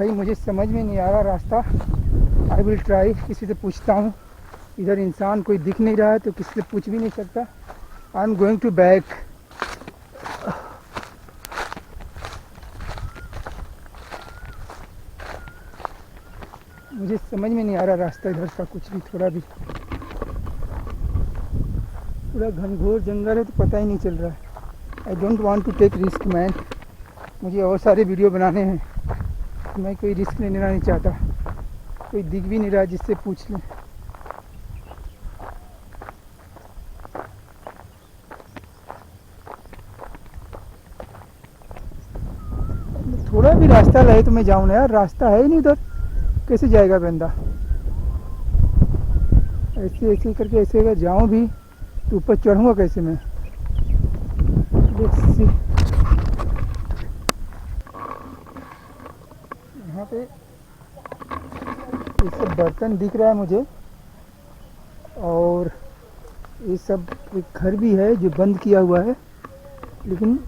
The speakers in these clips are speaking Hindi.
भाई मुझे समझ में नहीं आ रहा रास्ता। आई विल ट्राई, किसी से पूछता हूँ। इधर इंसान कोई दिख नहीं रहा है तो किसी से पूछ भी नहीं सकता। I am going to back. मुझे समझ में नहीं आ रहा रास्ता इधर का कुछ भी, थोड़ा भी। पूरा घनघोर जंगल है तो पता ही नहीं चल रहा है। I don't want to take risk man. मुझे और सारे वीडियो बनाने हैं, मैं कोई रिस्क लेना नहीं चाहता। कोई दिख भी नहीं रहा जिससे पूछ लें। थोड़ा भी रास्ता रहे तो मैं जाऊँ ना यार, रास्ता है ही नहीं उधर, कैसे जाएगा बंदा। ऐसे ऐसे करके ऐसे अगर जाऊँ भी तो ऊपर चढ़ूँगा कैसे मैं। Let's see. यहाँ पे ये सब बर्तन दिख रहा है मुझे, और ये सब एक घर भी है जो बंद किया हुआ है, लेकिन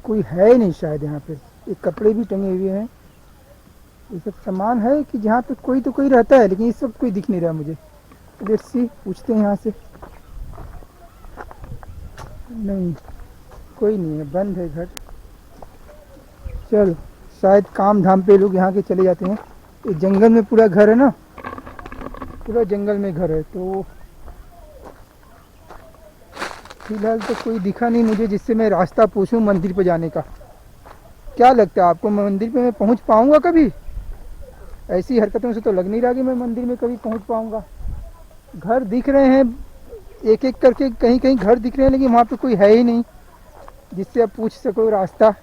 कोई है ही नहीं शायद यहाँ पे। ये कपड़े भी टंगे हुए हैं, ये सब सामान है कि जहाँ पे कोई तो कोई रहता है, लेकिन ये सब कोई दिख नहीं रहा मुझे। लेट्स सी, पूछते हैं यहाँ से। नहीं, कोई नहीं है, बंद है घर। चल, शायद काम धाम पे लोग यहाँ के चले जाते हैं। ये जंगल में पूरा घर है ना, पूरा जंगल में घर है, तो फिलहाल तो कोई दिखा नहीं मुझे जिससे मैं रास्ता पूछूं मंदिर पे जाने का। क्या लगता है आपको, मंदिर पे मैं पहुंच पाऊंगा कभी? ऐसी हरकतों से तो लग नहीं रहा कि मैं मंदिर में कभी पहुंच पाऊंगा। घर दिख रहे हैं एक एक करके, कहीं कहीं घर दिख रहे हैं, लेकिन वहाँ पे कोई है ही नहीं जिससे आप पूछ सको रास्ता।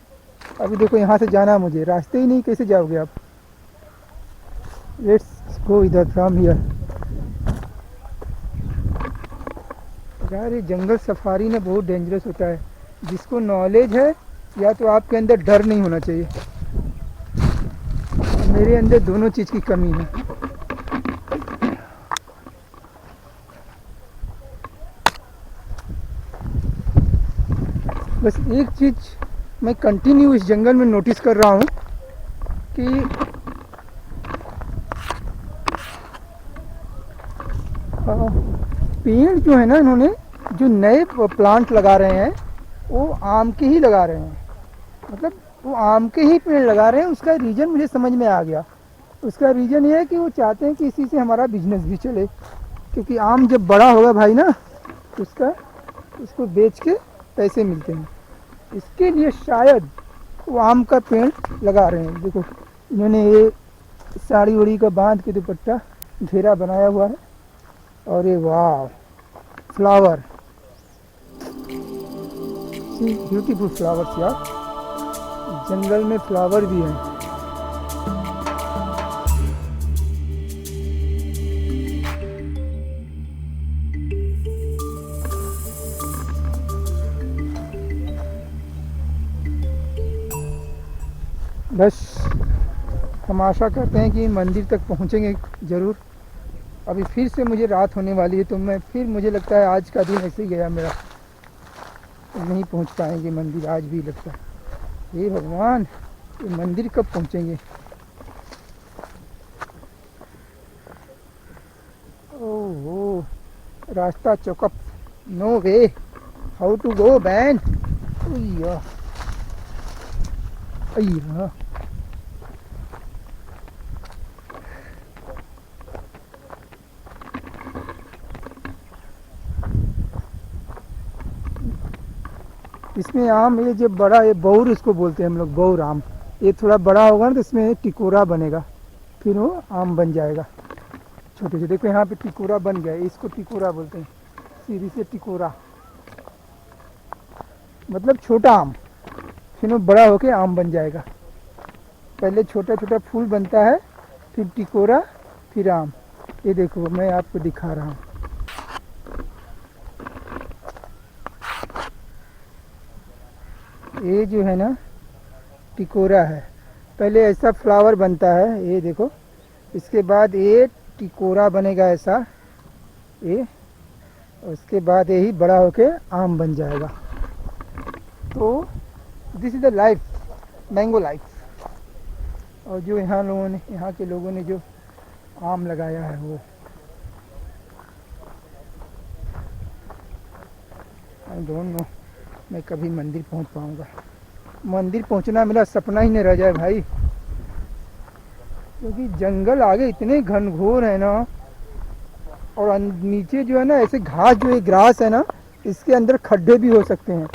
अभी देखो यहाँ से जाना है मुझे, रास्ते ही नहीं, कैसे जाओगे आप? लेट्स गो इधर फ्रॉम हियर। यार ये जंगल सफारी ना बहुत डेंजरस होता है। जिसको नॉलेज है, या तो आपके अंदर डर नहीं होना चाहिए। मेरे अंदर दोनों चीज़ की कमी है। बस एक चीज़ मैं कंटिन्यू इस जंगल में नोटिस कर रहा हूँ कि पेड़ जो है ना, इन्होंने जो नए प्लांट लगा रहे हैं वो आम के ही लगा रहे हैं। मतलब वो आम के ही पेड़ लगा रहे हैं। उसका रीज़न मुझे समझ में आ गया। उसका रीज़न ये है कि वो चाहते हैं कि इसी से हमारा बिजनेस भी चले, क्योंकि आम जब बड़ा होगा भाई ना, उसको बेच के पैसे मिलते हैं। इसके लिए शायद वो आम का पेड़ लगा रहे हैं। देखो इन्होंने ये साड़ी उड़ी का बांध के दुपट्टा घेरा बनाया हुआ है, और ये वाह फ्लावर, ब्यूटीफुल फ्लावर्स यार। जंगल में फ्लावर भी हैं। बस हम आशा करते हैं कि मंदिर तक पहुंचेंगे ज़रूर। अभी फिर से मुझे रात होने वाली है, तो मुझे लगता है आज का दिन ऐसे ही गया मेरा। नहीं पहुंच पाएंगे मंदिर आज भी लगता है। हे भगवान, ये मंदिर कब पहुंचेंगे? ओह, रास्ता चौकअप, no way, how to go बैन। अय्या अय्या, इसमें आम ये जो बड़ा, ये बौर इसको बोलते हैं हम लोग, बौर आम। ये थोड़ा बड़ा होगा ना तो इसमें टिकोरा बनेगा, फिर वो आम बन जाएगा। छोटे छोटे, देखो यहाँ पे टिकोरा बन गया, इसको टिकोरा बोलते हैं। सीधी से टिकोरा मतलब छोटा आम, फिर वो बड़ा होके आम बन जाएगा। पहले छोटा छोटा फूल बनता है, फिर टिकोरा, फिर आम। ये देखो मैं आपको दिखा रहा हूँ। ये जो है ना टिकोरा है। पहले ऐसा फ्लावर बनता है, ये देखो। इसके बाद ये टिकोरा बनेगा ऐसा, ये। उसके बाद यही बड़ा होके आम बन जाएगा। तो this is the life, mango life. और जो यहाँ के लोगों ने जो आम लगाया है वो, आई डोंट नो मैं कभी मंदिर पहुंच पाऊंगा। मंदिर पहुंचना मेरा सपना ही नहीं रह जाए भाई, क्योंकि जंगल आगे इतने घनघोर है ना, और नीचे जो है ना ऐसे घास, जो ये ग्रास है ना, इसके अंदर खड्डे भी हो सकते हैं।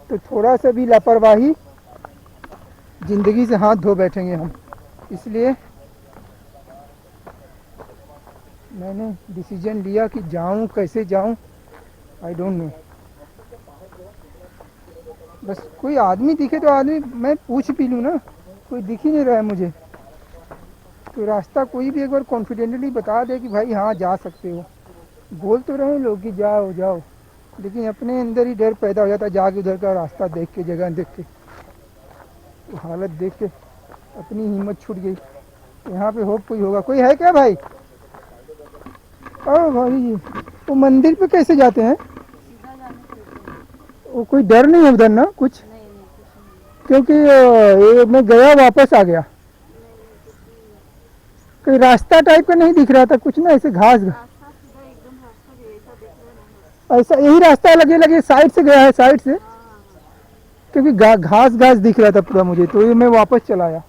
तो थोड़ा सा भी लापरवाही, ज़िंदगी से हाथ धो बैठेंगे हम। इसलिए मैंने डिसीजन लिया कि जाऊं, कैसे जाऊं, आई डोंट नो। बस कोई आदमी दिखे तो आदमी मैं पूछ भी लूँ ना, कोई दिख ही नहीं रहा है मुझे। तो रास्ता कोई भी एक बार कॉन्फिडेंटली बता दे कि भाई हाँ जा सकते हो। बोल तो रहे लोग कि जाओ जाओ, लेकिन अपने अंदर ही डर पैदा हो जाता है जाके उधर का रास्ता देख के, जगह देख के, तो हालत देख के अपनी हिम्मत छूट गई। यहाँ पे होप कोई होगा, कोई है क्या भाई? ओ भाई जी, वो मंदिर पे कैसे जाते हैं? सीधा जाने को देते हैं। वो कोई डर नहीं है उधर ना कुछ? नहीं नहीं कुछ नहीं। क्योंकि ये मैं गया वापस आ गया, नहीं नहीं कुछ नहीं है। कोई रास्ता टाइप का नहीं दिख रहा था कुछ ना, ऐसे घास रास्ता सीधा एकदम रास्ता जैसा दिख रहा है ना। ऐसा यही रास्ता लगे लगे साइड से गया है, साइड से, हाँ हाँ क्योंकि घास घास दिख रहा था पूरा मुझे, तो ये मैं वापस चला आया।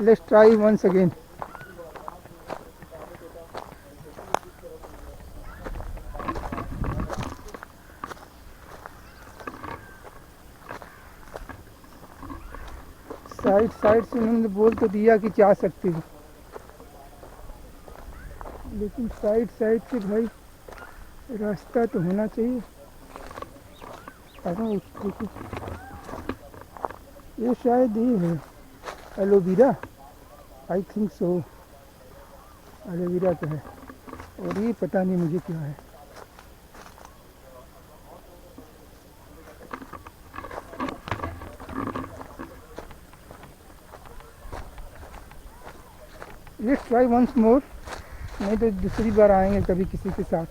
Let's try once again. Side side से उन्होंने बोल तो दिया कि जा सकती हूँ, लेकिन साइड साइड से भाई रास्ता तो होना चाहिए। अरे देखो, ये शायद ये है aloe vera, I think so, aloe vera का है, और ये पता नहीं मुझे क्या है। लेट्स ट्राई वंस मोर, नहीं तो दूसरी बार आएंगे कभी किसी के साथ।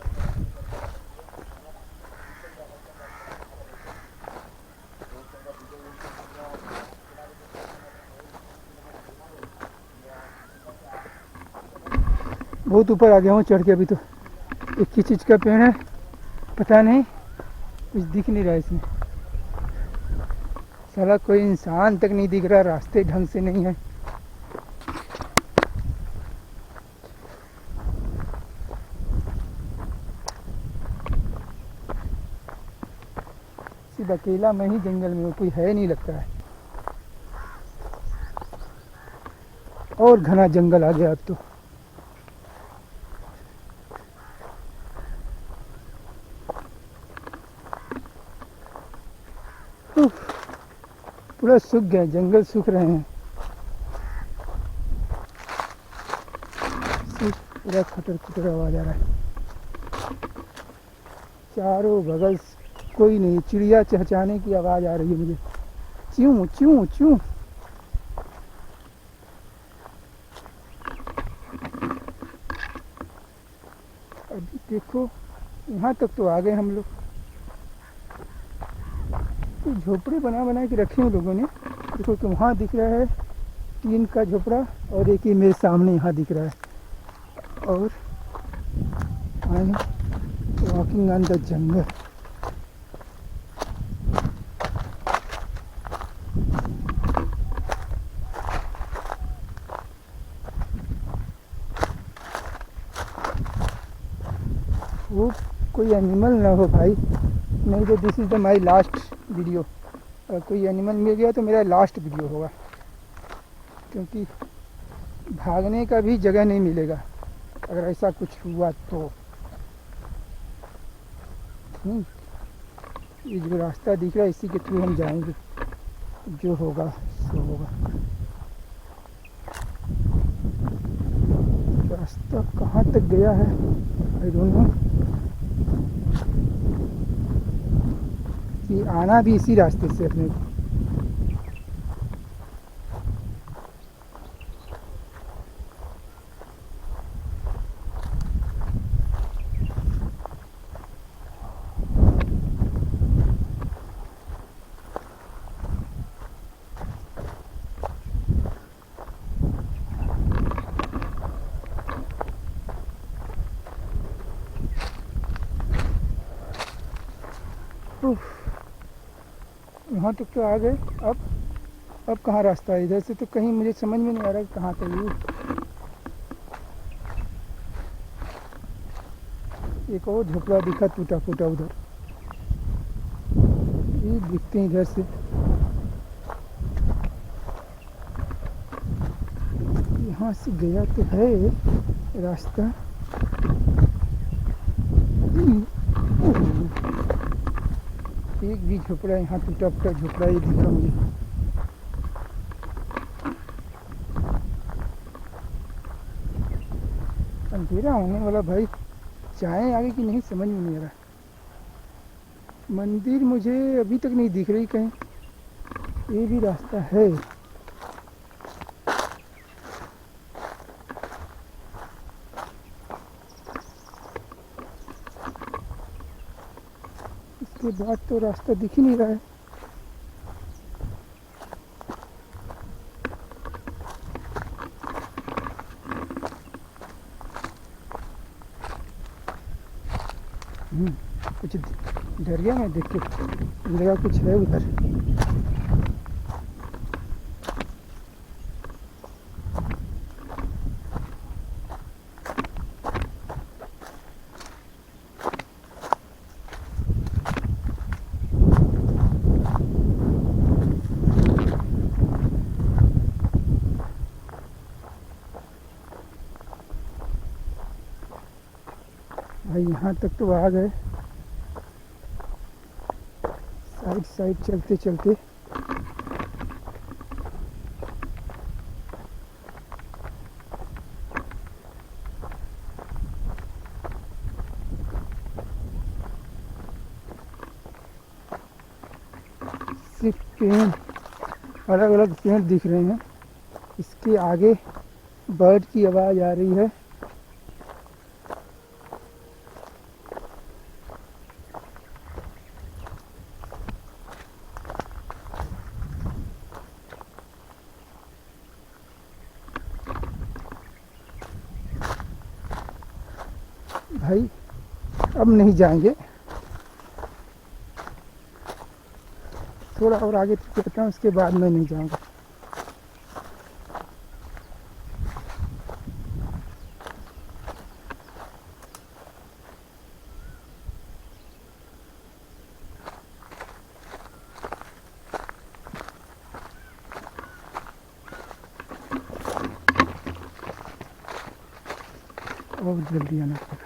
बहुत ऊपर आ गया हूँ चढ़ के, अभी तो एक ही चीज़ का पेड़ है, पता नहीं कुछ दिख नहीं रहा है इसमें। साला कोई इंसान तक नहीं दिख रहा, रास्ते ढंग से नहीं है। सिर्फ अकेला मैं ही जंगल में हूँ, कोई है नहीं लगता है। और घना जंगल आ गया अब तो। पूरा सूख गया, जंगल सूख रहे हैं, पूरा खटर खटर आवाज आ रहा है। चारों बगल कोई नहीं, चिड़िया चहचहाने की आवाज आ रही है मुझे, च्यूं च्यूं च्यूं। अभी देखो यहाँ तक तो आ गए हम लोग। तो झोपड़े बना बना के रखे हैं लोगों ने, देखो कि वहाँ दिख रहा है टीन का झोपड़ा, और एक ही मेरे सामने यहाँ दिख रहा है। और I am walking on the jungle. वो कोई एनिमल ना हो भाई, नहीं तो this is the my last video. अगर कोई एनिमल मिल गया तो मेरा लास्ट वीडियो होगा, क्योंकि भागने का भी जगह नहीं मिलेगा अगर ऐसा कुछ हुआ तो। ये जो रास्ता दिख रहा है इसी के थ्रू हम जाएंगे, जो होगा सो होगा। रास्ता कहाँ तक गया है आई डोंट नो। कि आना भी इसी रास्ते से अपने को। यहाँ तक तो आ गए। अब कहाँ रास्ता है? इधर से तो कहीं मुझे समझ में नहीं आ रहा कि कहाँ तक ये। एक और झोपड़ा दिखा टूटा फूटा उधर, ये दिखते हैं इधर से। यहाँ से गया तो है रास्ता। एक भी झोपड़ा यहाँ टूटा फूटा झोपड़ा ये दिखा मुझे। अंधेरा होने वाला भाई, जाएं आगे कि नहीं समझ में नहीं आ रहा। मंदिर मुझे अभी तक नहीं दिख रही कहीं, ये भी रास्ता है। इसके बाद तो रास्ता दिख ही नहीं रहा है। कुछ डर गया मैं देख के, लगा कुछ है उधर। भाई यहाँ तक तो आ गए, साइड साइड चलते चलते। सिर्फ पेड़, अलग अलग पेड़ दिख रहे हैं। इसके आगे बर्ड की आवाज़ आ रही है। भाई अब नहीं जाएंगे, थोड़ा और आगे चलता हूँ, उसके बाद मैं नहीं जाऊँगा। और जल्दी आना पड़ेगा।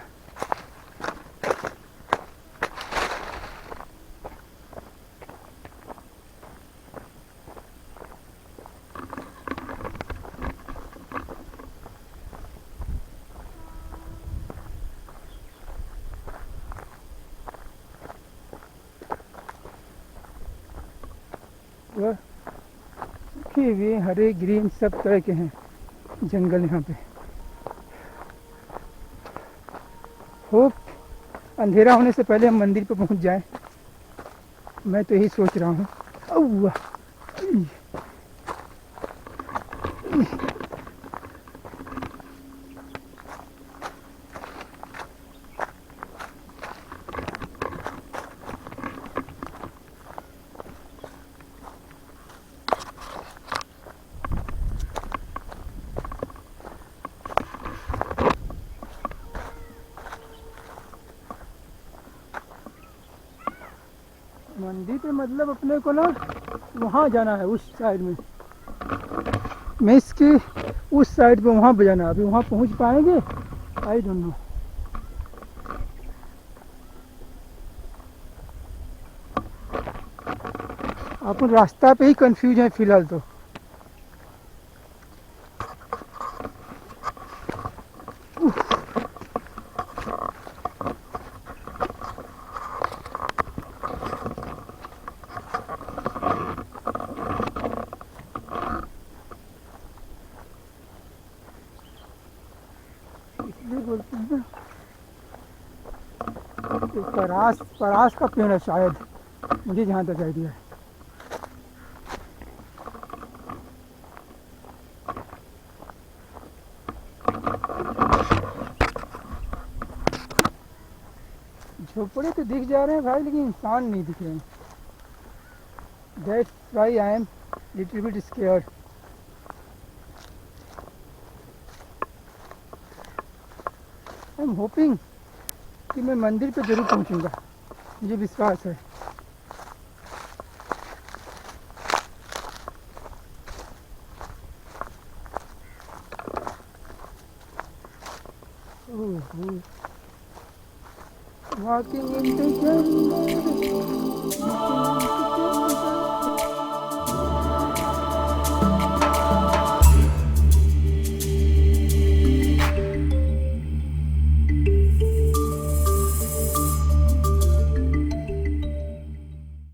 वह सूखे हुए हरे ग्रीन सब तरह के हैं जंगल यहाँ पे। होप अंधेरा होने से पहले हम मंदिर पे पहुँच जाएं, मैं तो यही सोच रहा हूँ। औ मंदिर पे मतलब अपने को ना वहाँ जाना है, उस साइड में। मैं इसके उस साइड पे वहाँ पे जाना है। अभी वहाँ पहुँच पाएंगे आई डोंट नो। अपन रास्ता पे ही कंफ्यूज है फिलहाल तो। इसलिए बोलते हैं ना, परास का पेड़ है शायद, मुझे जहाँ तक आइडिया है। झोपड़े तो दिख जा रहे हैं भाई, लेकिन इंसान नहीं दिख रहे हैं। That's why I am little bit scared. I am hoping कि मैं मंदिर पे जरूर पहुंचूंगा, मुझे विश्वास है। Walking in the jungle,